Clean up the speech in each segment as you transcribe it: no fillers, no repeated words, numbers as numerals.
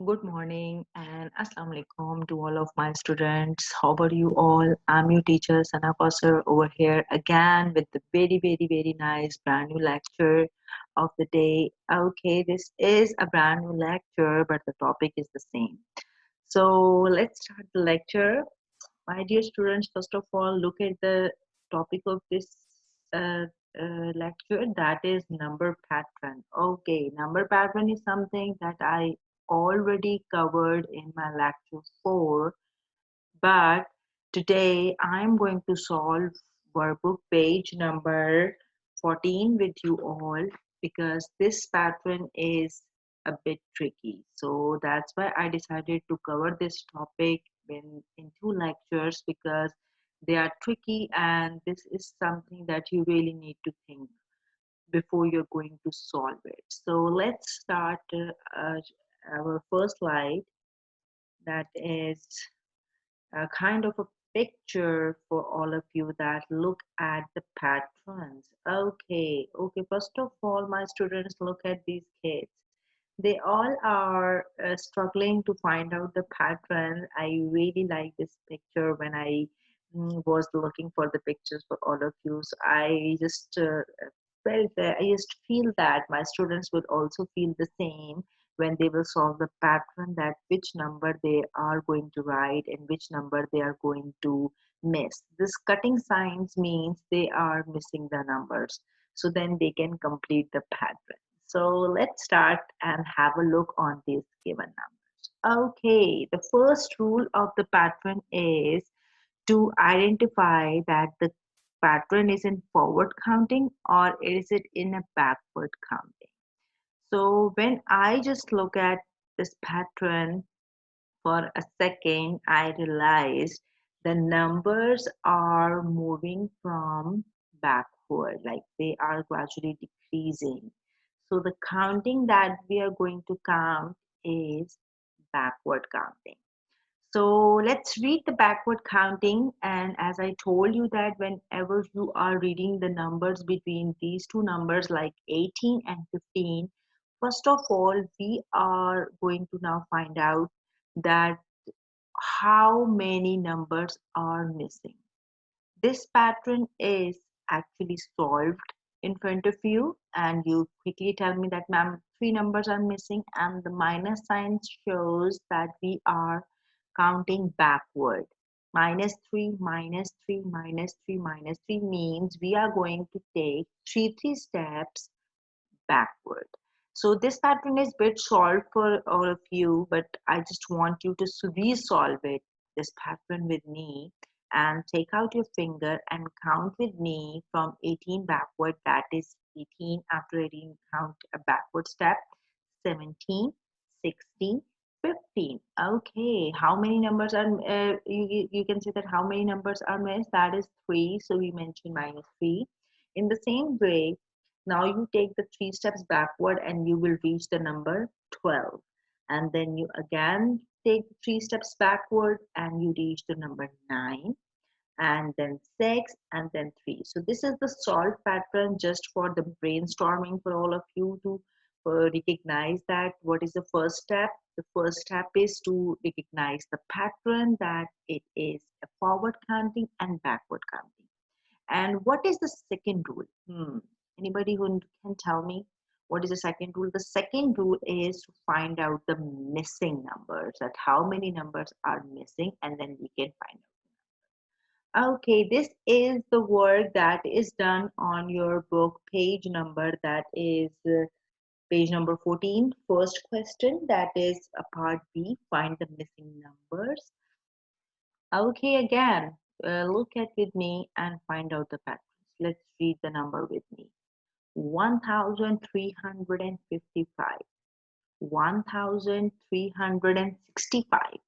Good morning and Assalamu alaikum to all of my students. How are you all? I'm your teacher Sana Kausar over here again with the very nice brand new lecture of the day. Okay, this is a brand new lecture, but the topic is the same. So let's start the lecture. My dear students, first of all, look at the topic of this uh, lecture, that is number pattern. Okay, number pattern is something that I already covered in my lecture 4, but today I'm going to solve workbook page number 14 with you all because this pattern is a bit tricky. So that's why I decided to cover this topic in 2 lectures because they are tricky and this is something that you really need to think before you're going to solve it. So let's start our first slide, that is a kind of a picture for all of you that look at the patterns. Okay, first of all, my students, look at these kids. They all are struggling to find out the pattern. I really like this picture when I was looking for the pictures for all of you. So I just felt that I just feel that my students will also feel the same when they will solve the pattern, that which number they are going to write and which number they are going to miss. This cutting signs means they are missing the numbers. So then they can complete the pattern. So let's start and have a look on these given numbers. Okay, the first rule of the pattern is to identify that the pattern is in forward counting or is it in a backward counting. So when I just look at this pattern for a second, I realized the numbers are moving from backward, like they are gradually decreasing. So the counting that we are going to count is backward counting. So let's read the backward counting. And as I told you that whenever you are reading the numbers between these two numbers like 18 and 15, first of all, we are going to now find out that how many numbers are missing. This pattern is actually solved in front of you, and you quickly tell me that, ma'am, 3 numbers are missing, and the minus sign shows that we are counting backward. -3, -3, -3, -3 means we are going to take three steps backward. So this pattern is bit solved for all of you, but I just want you to resolve it, this pattern with me, and take out your finger and count with me from 18 backward. That is 18. After 18, count a backward step. 17, 16, 15. Okay, how many numbers are, you can say that how many numbers are missed? That is 3. So we mentioned -3. In the same way, now you take the 3 steps backward and you will reach the number 12. And then you again take 3 steps backward and you reach the number 9, and then 6, and then 3. So this is the solve pattern just for the brainstorming for all of you to recognize that what is the first step. The first step is to recognize the pattern, that it is a forward counting and backward counting. And what is the second rule? Anybody who can tell me what is the second rule? The second rule is to find out the missing numbers, that how many numbers are missing, and then we can find out. Okay, this is the work that is done on your book page number, that is page number 14. First question, that is a part B, find the missing numbers. Okay, again, look at with me and find out the patterns. Let's read the number with me. 1355, 1365,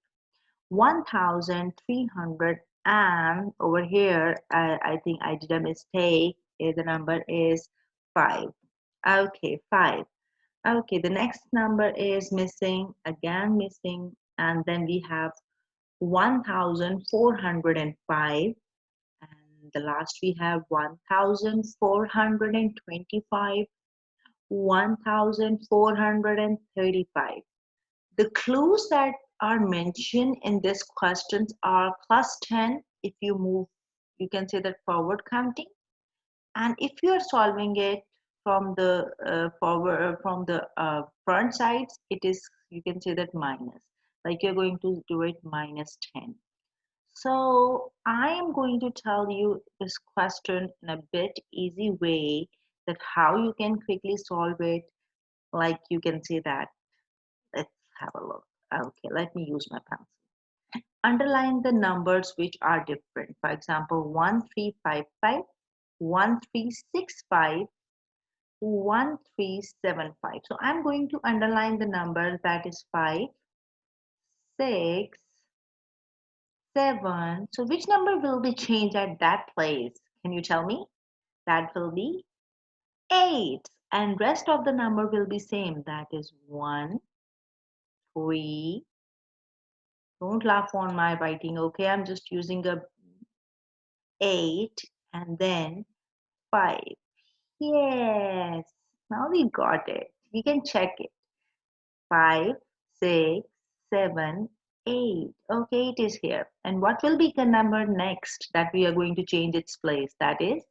1300, and over here I think I did a mistake. The number is 5. Okay, 5. Okay, the next number is missing, again missing, and then we have 1405, and the last we have 1425, 1435. The clues that are mentioned in this questions are plus 10 if you move, you can say that forward counting. And if you are solving it from the forward from the front sides, it is, you can say that minus, like you're going to do it minus 10. So I am going to tell you this question in a bit easy way, that how you can quickly solve it. Like you can say that, let's have a look. Okay, let me use my pencil. Underline the numbers which are different. For example, 1355, 1365, 1375. So I'm going to underline the number that is 5, 6, 7. So which number will be changed at that place? Can you tell me? That will be 8. And rest of the number will be same. That is 1, 3. Don't laugh on my writing, okay? I'm just using a 8 and then 5. Yes. Now we got it. You can check it. 5, 6, 7, 8. Okay, it is here. And what will be the number next that we are going to change its place? That is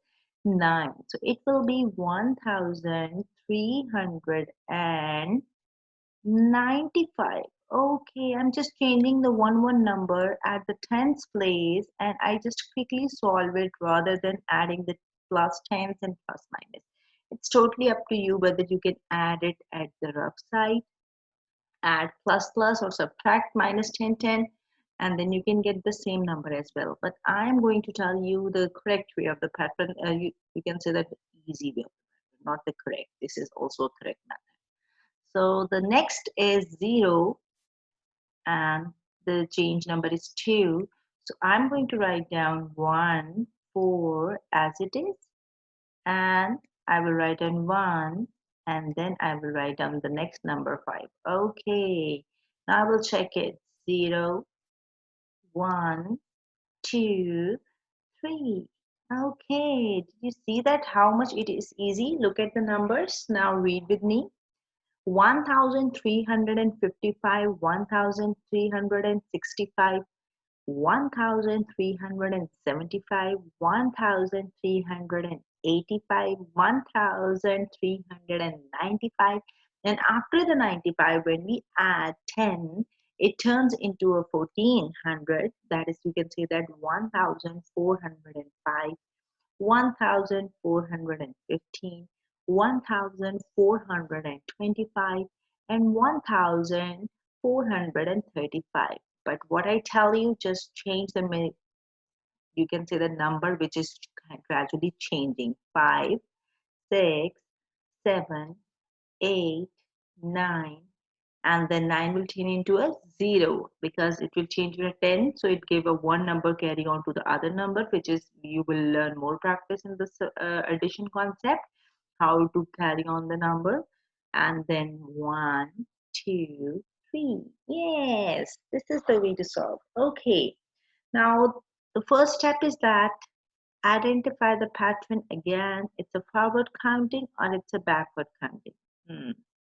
9. So it will be 1395. Okay, I'm just changing the 1 number at the tens place, and I just quickly solve it rather than adding the plus tens and plus minus. It's totally up to you whether you can add it at the rough side, add plus plus, or subtract minus 10 10, and then you can get the same number as well. But I'm going to tell you the correct way of the pattern. You can say that the easy way of the pattern, not the correct. This is also a correct method. So the next is 0 and the change number is 2. So I'm going to write down 1 4 as it is, and I will write down 1, and then I will write down the next number 5. Okay, now I will check it. 0 1 2 3. Okay, did you see that how much it is easy? Look at the numbers. Now read with me. 1355, 1365, 1375, 1385, 1395. And after the 95, when we add 10, it turns into a 1400. That is, you can say that 1405, 1415, 1425, and 1435. But what I tell you, just change the, you can say the number which is gradually changing. 5, 6, 7, 8, 9, and then 9 will turn into a 0 because it will change to a 10. So it gave a 1 number carry on to the other number, which is, you will learn more practice in this addition concept, how to carry on the number. And then 1, 2, 3. Yes, this is the way to solve. Okay, now the first step is that identify the pattern again. It's a forward counting or it's a backward counting.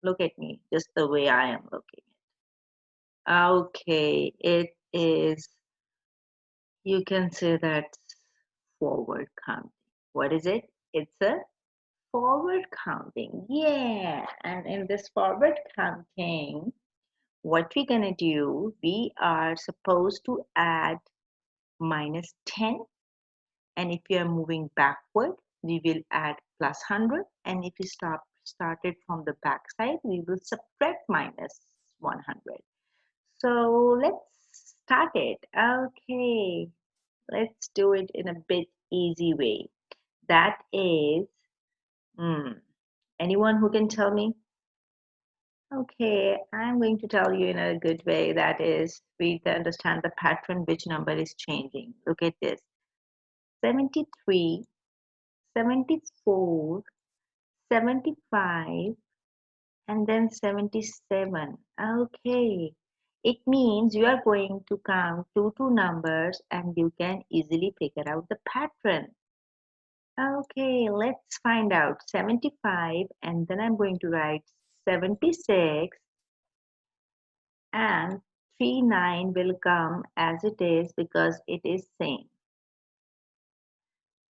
Look at me, just the way I am looking. Okay, it is, you can say that forward counting. What is it? It's a forward counting. Yeah, and in this forward counting, what we're gonna do, we are supposed to add minus 10, and if you are moving backward, we will add plus 100, and if you started from the back side, we will subtract minus 100. So let's start it. Okay, let's do it in a bit easy way. That is, anyone who can tell me? Okay, I'm going to tell you in a good way. That is, we understand the pattern, which number is changing. Look at this. 73, 74, 75, and then 77. Okay, it means you are going to count two numbers and you can easily figure out the pattern. Okay, let's find out 75, and then I'm going to write 76, and 39 will come as it is because it is same.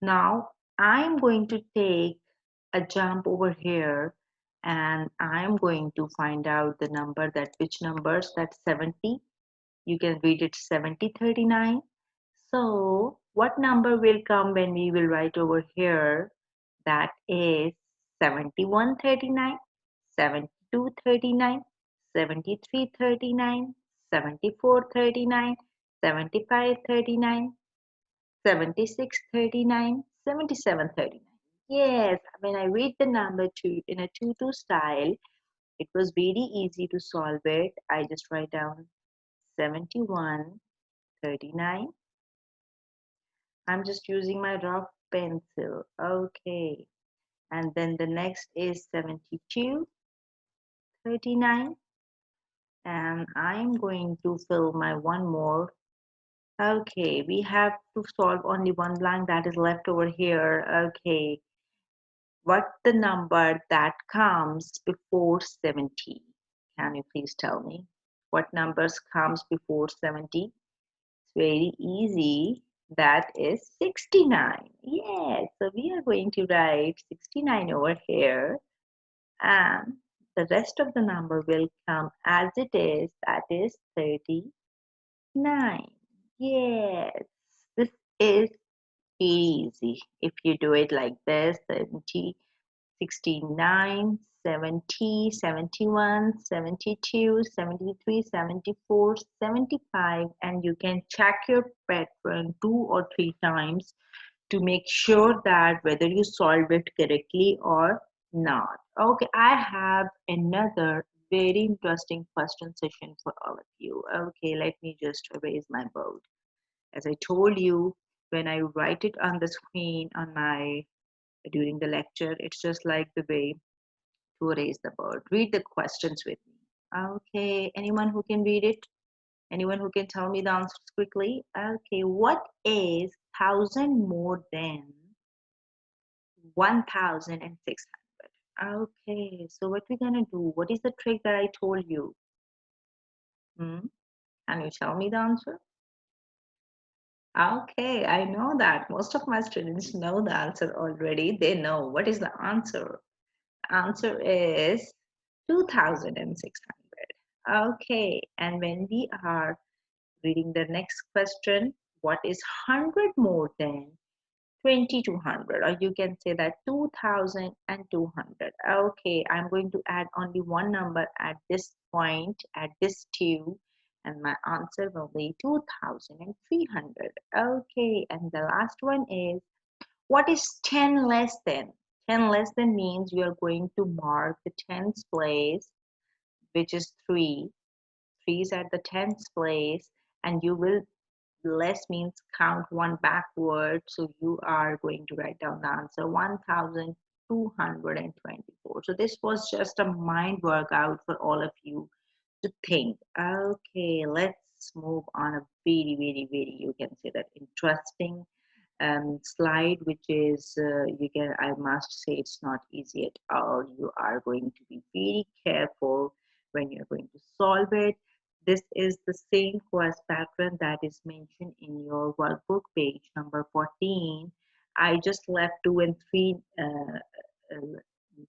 Now I'm going to take a jump over here and I'm going to find out the number that which numbers that 70. You can read it 7039. So what number will come when we will write over here? That is 7139, 7239, 7339, 7439, 7539, 7639, 7739. Yes, when I read the number two in a 2-2 style, it was very easy to solve it. I just write down 7139. I'm just using my rough pencil. Okay. And then the next is 7239. And I'm going to fill my one more. Okay, we have to solve only one blank that is left over here. Okay, what the number that comes before 70? Can you please tell me? What numbers comes before 70? It's very easy. That is 69. Yes, so we are going to write 69 over here, and the rest of the number will come as it is, that is 39. Yes, this is easy. If you do it like this, 70, 69, 70, 71, 72, 73, 74, 75, and you can check your pattern 2 or 3 times to make sure that whether you solve it correctly or not. Okay, I have another very interesting question session for all of you. Okay, let me just erase my board. As I told you, when I write it on the screen on my during the lecture, it's just like the way to erase the board. Read the questions with me. Okay, anyone who can read it? Anyone who can tell me the answers quickly? Okay, what is 1,000 more than 1,600? Okay, so what we're gonna do? What is the trick that I told you? Hmm? Can you tell me the answer? Okay, I know that most of my students know the answer already. They know what is the answer. Answer is 2,600. Okay, and when we are reading the next question, what is 100 more than 2,200? Or you can say that 2,200. Okay, I'm going to add only one number at this point, at this two, and my answer will be 2,300. Okay, and the last one is, what is 10 less than? 10 less than means you are going to mark the tens place, which is 3. 3 is at the tens place, and you will, less means count one backward. So you are going to write down the answer 1,224. So this was just a mind workout for all of you to think. Okay, let's move on a very, very, very, you can say that interesting slide, which is you can, I must say, it's not easy at all. You are going to be very careful when you're going to solve it. This is the same quest pattern that is mentioned in your workbook page number 14. I just left 2 and 3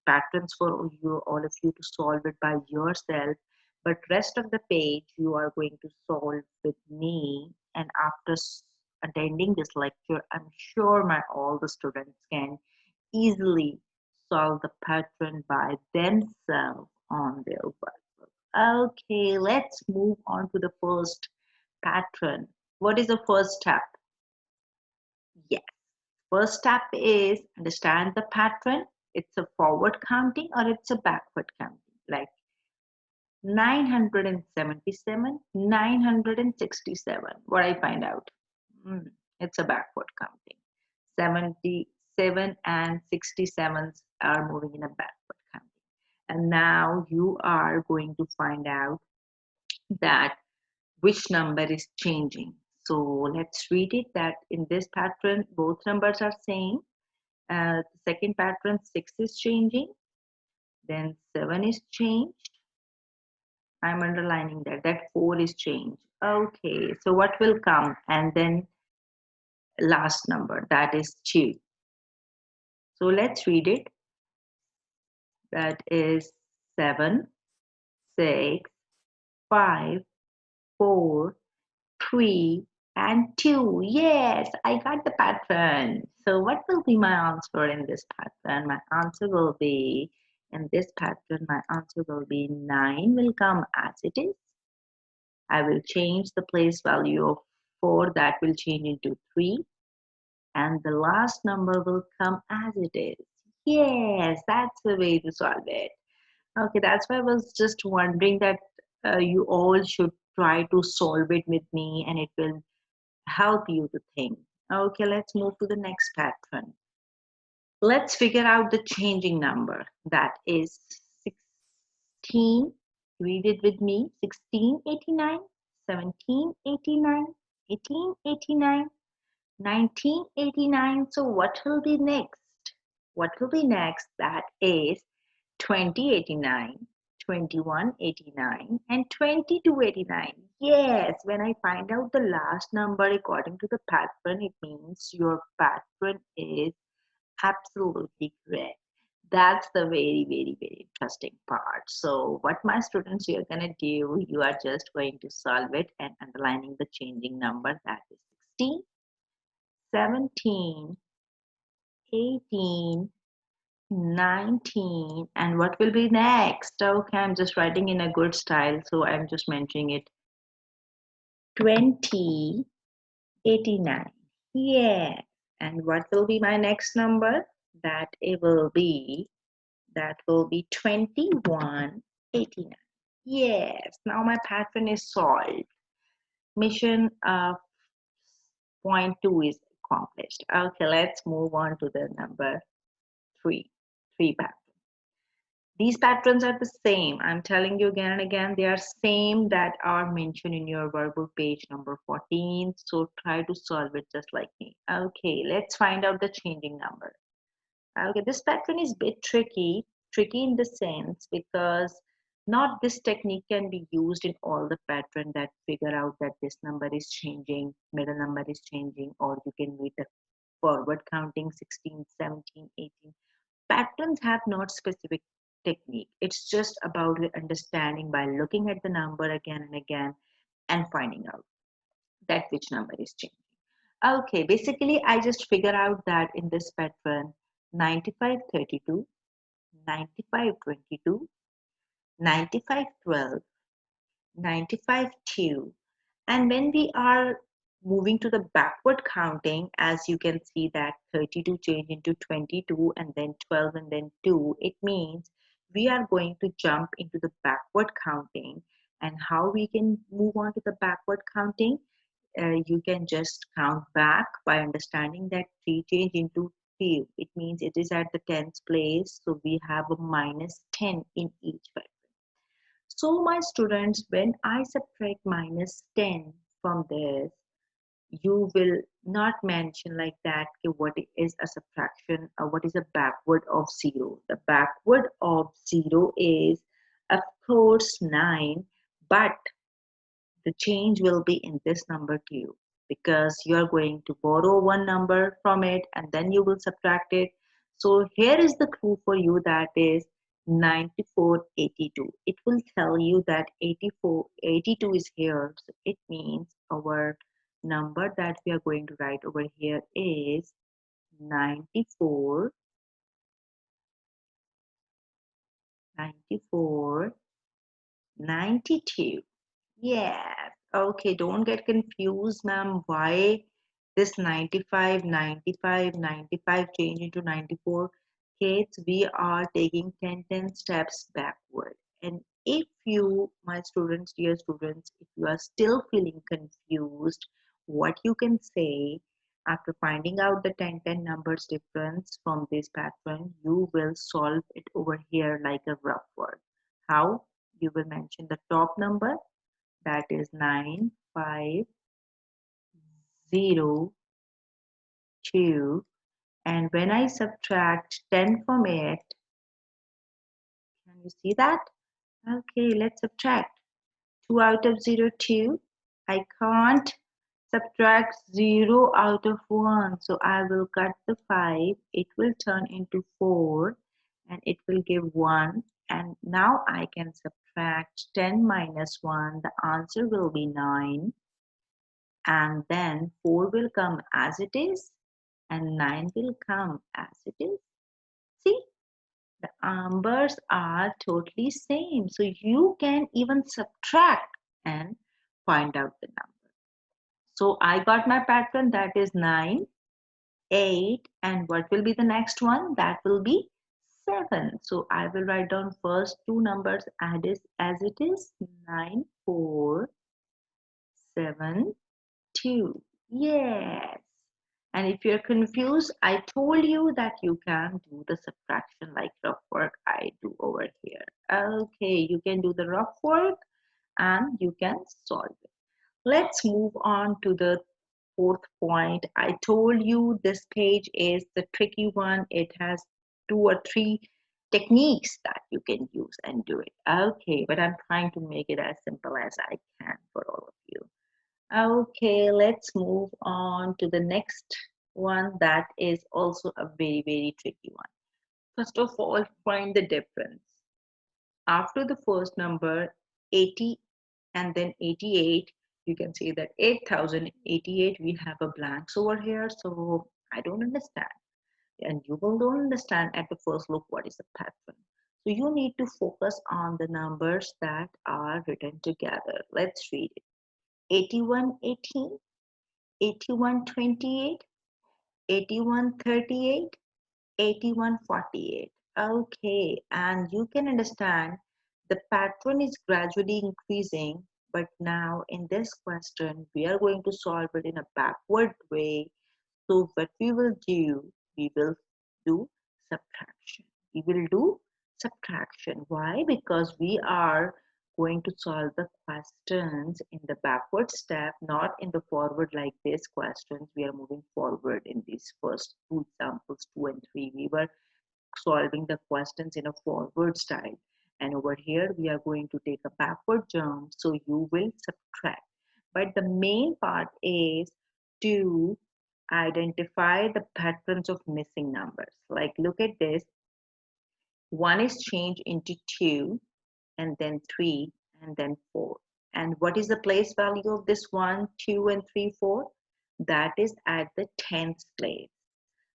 patterns for you, all of you, to solve it by yourself, but rest of the page you are going to solve with me. And after attending this lecture, I'm sure my all the students can easily solve the pattern by themselves on their workbook. Okay, let's move on to the first pattern. What is the first step? Yes, first step is understand the pattern. It's a forward counting or it's a backward counting. Like 977, 967. What I find out? It's a backward counting. 77 and 67s are moving in a backward counting. And now you are going to find out that which number is changing. So let's read it, that in this pattern, both numbers are same. The second pattern, 6 is changing, then 7 is changed, I'm underlining that. That 4 is changed. Okay, so what will come? And then last number, that is 2. So let's read it. That is 7, 6, 5, 4, 3, and 2. Yes, I got the pattern. So what will be my answer in this pattern? My answer will be, in this pattern, my answer will be 9 will come as it is. I will change the place value of 4, that will change into 3. And the last number will come as it is. Yes, that's the way to solve it. Okay, that's why I was just wondering that you all should try to solve it with me and it will help you to think. Okay, let's move to the next pattern. Let's figure out the changing number. That is 16. Read it with me. 1689, 1789, 1889, 1989. So what will be next? What will be next? That is 2089, 2189, and 2289. Yes, when I find out the last number according to the pattern, it means your pattern is absolutely correct. That's the very interesting part. So what my students, you're going to do, you are just going to solve it and underlining the changing number, that is 16, 17, 18, 19, and what will be next? Okay, I'm just writing in a good style, so I'm just mentioning it. 2089. Yeah. And what will be my next number? That will be 2189. Yes. Now my pattern is solved. Mission point 2 is accomplished. Okay, let's move on to the number 3. 3 pattern. These patterns are the same. I'm telling you again and again, they are same that are mentioned in your verbal page number 14. So try to solve it just like me. Okay, let's find out the changing number. Okay, this pattern is a bit tricky in the sense because not this technique can be used in all the pattern that figure out that this number is changing, middle number is changing, or you can read the forward counting 16, 17, 18. Patterns have not specific technique. It's just about the understanding by looking at the number again and again and finding out that which number is changing. Okay, basically I just figure out that in this pattern 9532, 9522, 9512, 95.2. And when we are moving to the backward counting, as you can see that 32 change into 22 and then 12 and then 2, it means we are going to jump into the backward counting. And how we can move on to the backward counting? You can just count back by understanding that 3 change into 2. It means it is at the tens place. So we have a minus 10 in each pattern. So my students, when I subtract minus 10 from this, you will not mention like that okay, what is a subtraction or what is a backward of 0. The backward of 0 is of course 9, but the change will be in this number too because you are going to borrow one number from it and then you will subtract it. So here is the clue for you, that is 9482. It will tell you that 82 is here. So it means our number that we are going to write over here is 94, 94, 92. Yes. Okay, don't get confused, ma'am. Why this 95, 95, 95 change into 94? Kids, we are taking 10 steps backward. And if you, my students, dear students, if you are still feeling confused, what you can say after finding out the 10 numbers difference from this pattern, you will solve it over here like a rough word. How? You will mention the top number, that is 9502, and when I subtract 10 from it, can you see that? Okay, let's subtract. 2 out of 0, 2. I can't subtract 0 out of 1. So I will cut the 5. It will turn into 4 and it will give 1. And now I can subtract 10 minus 1. The answer will be 9. And then 4 will come as it is and 9 will come as it is. See, the numbers are totally same. So you can even subtract and find out the number. So I got my pattern, that is 9, 8, and what will be the next one? That will be 7. So I will write down first two numbers as it is 9, 4, 7, 2. Yes. And if you're confused, I told you that you can do the subtraction like rough work I do over here. Okay, you can do the rough work and you can solve it. Let's move on to the fourth point. I told you this page is the tricky one. It has 2 or 3 techniques that you can use and do it. Okay, but I'm trying to make it as simple as I can for all of you. Okay, let's move on to the next one that is also a very, very tricky one. First of all, find the difference. After the first number, 80 and then 88, you can see that 8088, we have a blanks over here. So I don't understand. And you will don't understand at the first look what is the pattern. So you need to focus on the numbers that are written together. Let's read it. 8118, 8128, 8138, 8148. Okay, and you can understand the pattern is gradually increasing, but now in this question, we are going to solve it in a backward way. So what we will do, we will do subtraction. We will do subtraction. Why? Because we are going to solve the questions in the backward step, not in the forward like this questions. We are moving forward in these first two examples, 2 and 3. We were solving the questions in a forward style. And over here, we are going to take a backward jump. So you will subtract. But the main part is to identify the patterns of missing numbers. Like look at this. 1 is changed into 2 and then 3 and then 4. And what is the place value of this 1, 2 and 3, 4? That is at the 10th place.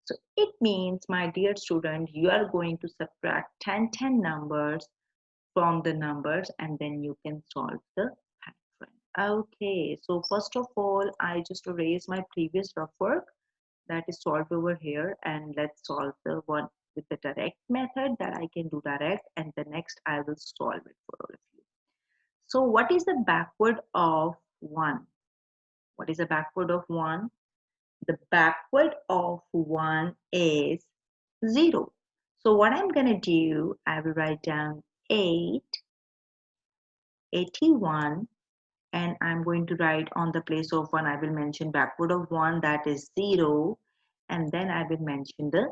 So it means, my dear student, you are going to subtract 10 numbers from the numbers and then you can solve the pattern. Okay, so first of all, I just erase my previous rough work that is solved over here and let's solve the one with the direct method that I can do direct, and the next I will solve it for all of you. So what is the backward of 1? What is the backward of 1? The backward of 1 is 0. So what I'm going to do, I will write down 8, 81, and I'm going to write on the place of 1, I will mention backward of 1, that is 0, and then I will mention the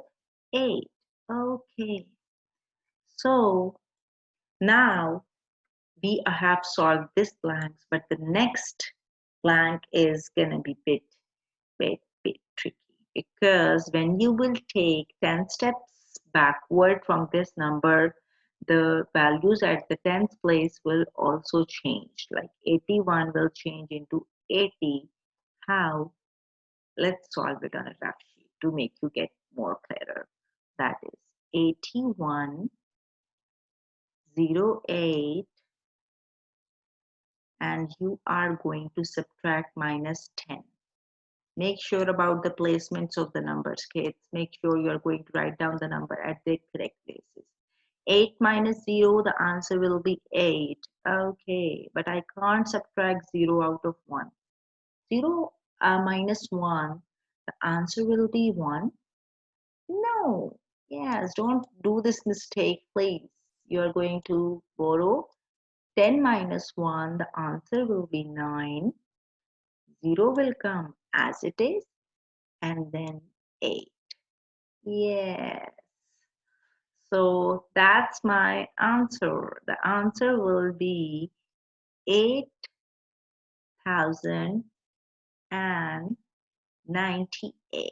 8. Okay. So now we have solved this blanks, but the next blank is going to be bit tricky, because when you will take 10 steps backward from this number, the values at the 10th place will also change. Like 81 will change into 80. How? Let's solve it on a graph sheet to make you get more clearer. That is 81, 08, and you are going to subtract minus 10. Make sure about the placements of the numbers, kids. Make sure you are going to write down the number at the correct places. 8 minus 0, the answer will be 8. Okay, but I can't subtract 0 out of 1. 0 minus 1, the answer will be 1. No, yes, don't do this mistake, please. You are going to borrow 10 minus 1, the answer will be 9. 0 will come as it is, and then 8. Yes. So that's my answer. The answer will be 8,098.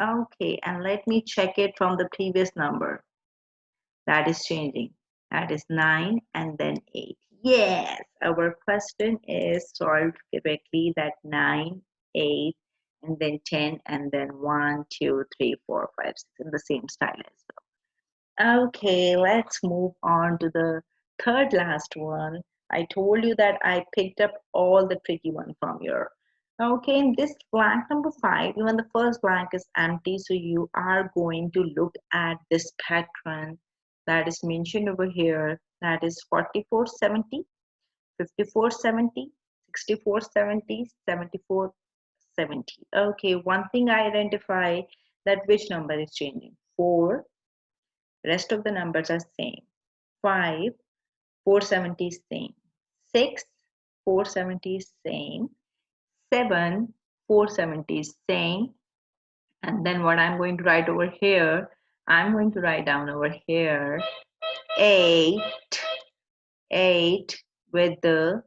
Okay, and let me check it from the previous number. That is changing. That is 9 and then 8. Yes, our question is solved correctly. That 9, 8, and then 10, and then 1, 2, 3, 4, 5, 6 in the same style as well. Okay, let's move on to the third last one. I told you that I picked up all the tricky one from your. Okay, in this blank number 5, even the first blank is empty, so you are going to look at this pattern that is mentioned over here. That is 4470, 5470, 6470, 7470. Okay, one thing I identify that which number is changing. 4, rest of the numbers are same. 5, 470 is same. 6, 470 is same. 7, 470 is same. And then what I'm going to write over here, I'm going to write down over here 8, 8 with the,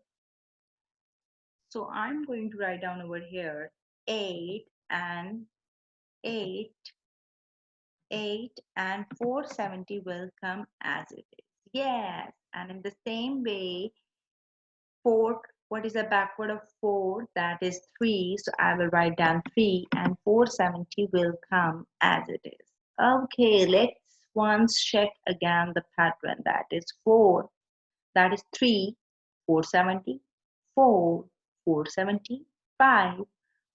so I'm going to write down over here 8 and 8, 8 and 470 will come as it is. Yes, and in the same way, 4, what is the backward of 4? That is 3. So I will write down 3 and 470 will come as it is. Okay, let's once check again the pattern. That is 4, that is 3, 470, 4, 470, 5,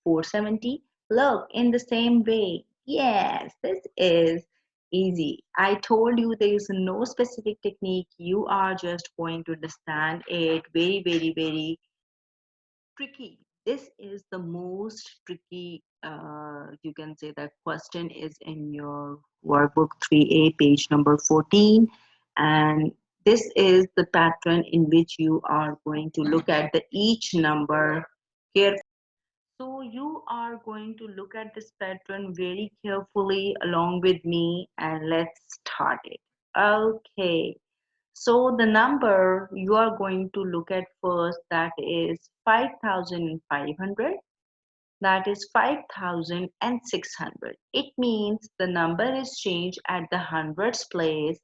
470. Look, in the same way. Yes, this is easy. I told you there is no specific technique. You are just going to understand it very, very, very tricky. This is the most tricky, you can say that question is in your workbook 3A, page number 14. And this is the pattern in which you are going to look at the each number carefully. So you are going to look at this pattern very carefully along with me and let's start it. Okay. So the number you are going to look at first, that is 5,500. That is 5,600. It means the number is changed at the hundreds place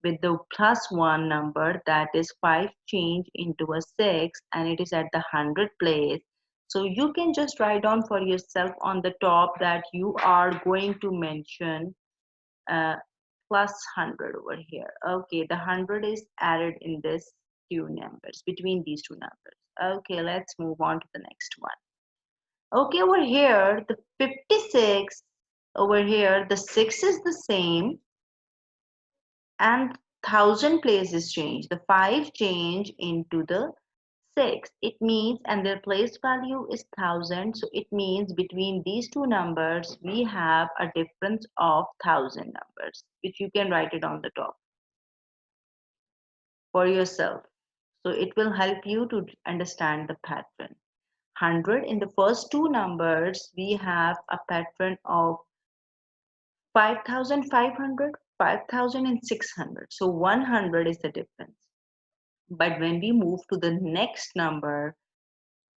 with the plus 1 number, that is 5 change into a 6 and it is at the 100 place. So you can just write down for yourself on the top that you are going to mention uh, plus 100 over here. Okay, the 100 is added in this two numbers, between these two numbers. Okay, let's move on to the next one. Okay, over here, the 56, over here, the 6 is the same and 1,000 places change. The 5 change into the 6. It means, and their place value is 1,000. So it means between these two numbers, we have a difference of 1,000 numbers, which you can write it on the top for yourself. So it will help you to understand the pattern. 100, in the first two numbers, we have a pattern of 5,500, 5,600. So 100 is the difference. But when we move to the next number,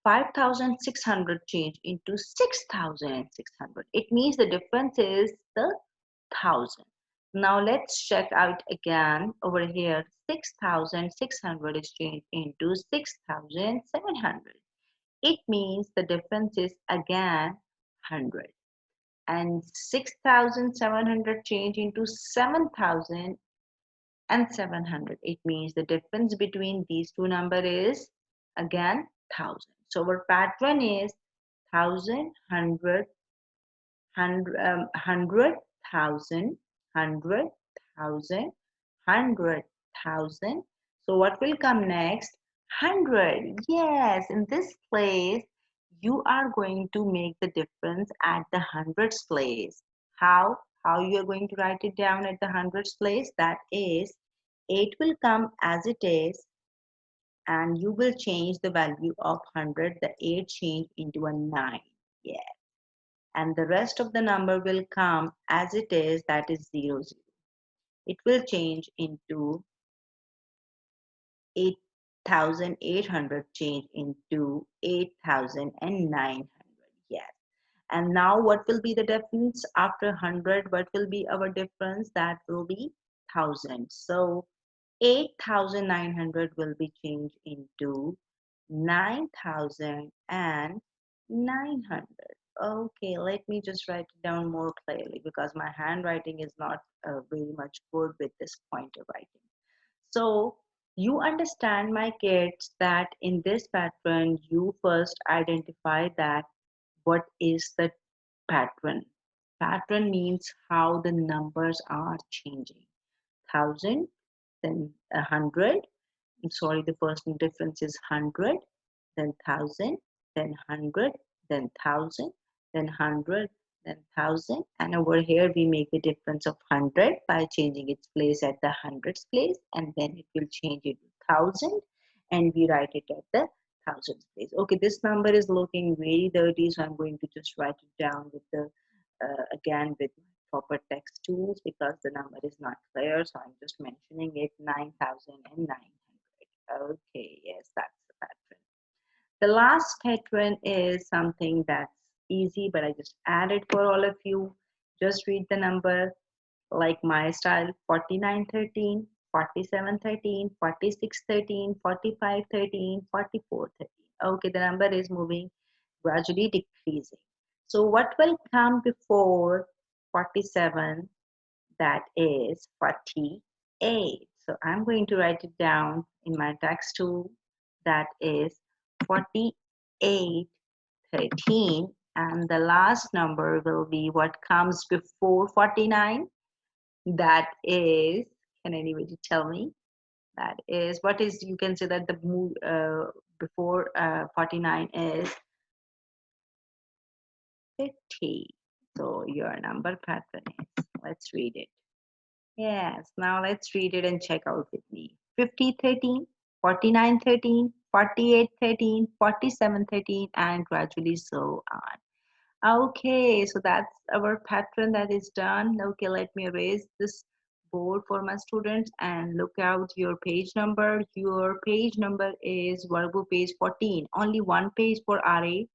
5,600 change into 6,600. It means the difference is the 1,000. Now let's check out again over here. 6,600 is changed into 6,700. It means the difference is again 100. And 6,700 change into 7,700. It means the difference between these two numbers is again 1,000. So our pattern is 1,000, 100, 100, 1,000, 100, 1,000, 100, 1,000. So what will come next? 100. Yes, in this place, you are going to make the difference at the hundreds place. How? How you are going to write it down at the hundreds place? That is, 8 will come as it is and you will change the value of 100. The 8 change into a 9. Yes. And the rest of the number will come as it is, that is 0, 0. It will change into 8, 8,800 change into 8,900. Yes. And now what will be the difference after 100? What will be our difference? That will be 1,000. So 8,900 will be changed into 9,900. Okay, let me just write it down more clearly because my handwriting is not very much good with this pointer writing. So you understand, my kids, that in this pattern, you first identify that what is the pattern. Pattern means how the numbers are changing. 1,000, then 100. I'm sorry, the first difference is 100, then 1,000, then 100, then 1,000, then 100, then 1,000. And over here, we make the difference of 100 by changing its place at the hundreds place, and then it will change it to 1,000, and we write it at the thousands place. Okay, this number is looking very dirty, so I'm going to just write it down with the again with proper text tools because the number is not clear. So I'm just mentioning it 9,900. Okay, yes, that's the pattern. The last pattern is something that's easy, but I just added for all of you. Just read the number like my style: 4913, 4713, 4613, 4513, 4413. Okay, the number is moving gradually decreasing. So what will come before 47? That is 48. So I'm going to write it down in my text tool. That is 4813, and the last number will be what comes before 49. That is, can anybody tell me? That is, what is, you can say that the move before 49 is 50. So your number pattern is, let's read it. Yes, now let's read it and check out with me. 50, 13, 49, 13, 48, 13, 47, 13, and gradually so on. Okay, so that's our pattern that is done. Okay, let me erase this board for my students and look out your page number. Your page number is Virgo page 14. Only one page for RA.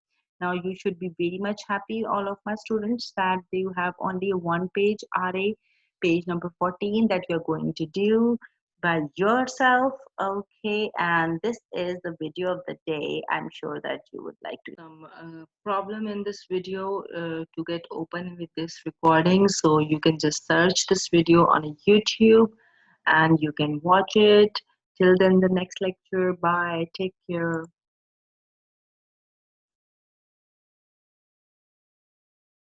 Now you should be very much happy, all of my students, that you have only one page RA, page number 14, that you're going to do by yourself. Okay, and this is the video of the day. I'm sure that you would like to some problem in this video to get open with this recording, so you can just search this video on a YouTube and you can watch it. Till then, the next lecture. Bye, take care.